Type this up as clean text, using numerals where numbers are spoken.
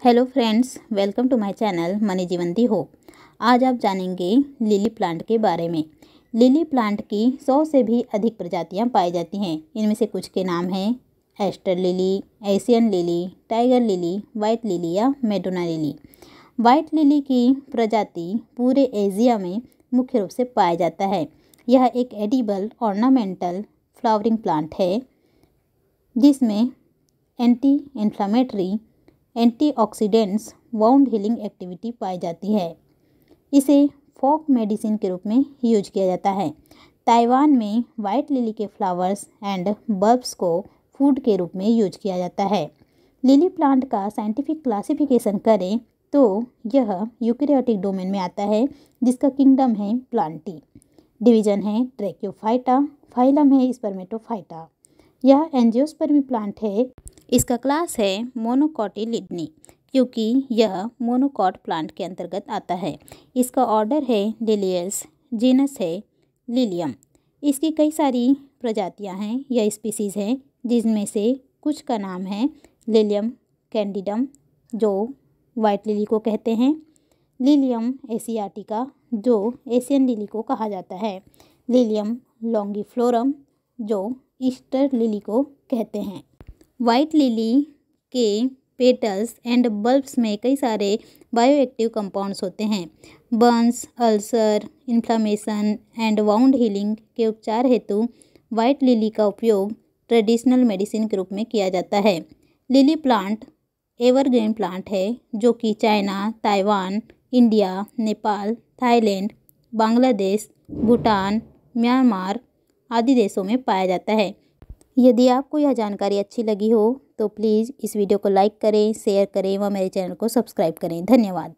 Hello friends, welcome to my channel money Jivanti hope. आज आप जानेंगे लिली प्लांट के बारे में। लिली प्लांट की 100 से भी अधिक प्रजातियां पाई जाती हैं। इनमें से कुछ के नाम हैं aster lily, Asian lily, tiger lily, white lily या मेडोना लिली। वाइट लिली की प्रजाति पूरे एशिया में मुख्य रूप से पाया जाता है। यह एक एडिबल ऑर्नामेंटल फ्लावरिंग प्लांट है जिसमें anti inflammatory, antioxidants, wound healing activity पाई जाती है। इसे फोक मेडिसिन के रूप में यूज किया जाता है। ताइवान में वाइट लिली के फ्लावर्स एंड बल्ब्स को फूड के रूप में यूज किया जाता है। लिली प्लांट का साइंटिफिक क्लासिफिकेशन करें तो यह यूकेरियोटिक डोमेन में आता है, जिसका किंगडम है प्लांटी, डिवीजन है ट्रैक्योफाइटा, फाइलम है स्पर्मेटोफाइटा। यह एंजियोस्पर्मी प्लांट है। इसका क्लास है मोनोकोटिलिडनी, क्योंकि यह मोनोकॉट प्लांट के अंतर्गत आता है। इसका ऑर्डर है लिलियस, जीनस है लिलियम। इसकी कई सारी प्रजातियां हैं या स्पीसीज़ हैं, जिनमें से कुछ का नाम है लिलियम कैंडिडम, जो वाइट लिली को कहते हैं, लिलियम एशियाटिका, जो एशियन लिली को कहा जाता है, लिलियम लॉन्गिफ्लोरम, जो ईस्टर लिली को कहते हैं। वाइट लिली के पेटल्स एंड बल्ब्स में कई सारे बायोएक्टिव कंपाउंड्स होते हैं। Burns, ulcer, inflammation and wound healing के उपचार हेतु वाइट लिली का उपयोग ट्रेडिशनल मेडिसिन के रूप में किया जाता है। लिली प्लांट एवरग्रीन प्लांट है, जो कि China, Taiwan, India, Nepal, Thailand, Bangladesh, Bhutan, Myanmar आदि देशों में पाया जाता है। यदि आपको यह जानकारी अच्छी लगी हो तो प्लीज़ इस वीडियो को लाइक करें, शेयर करें व मेरे चैनल को सब्सक्राइब करें। धन्यवाद।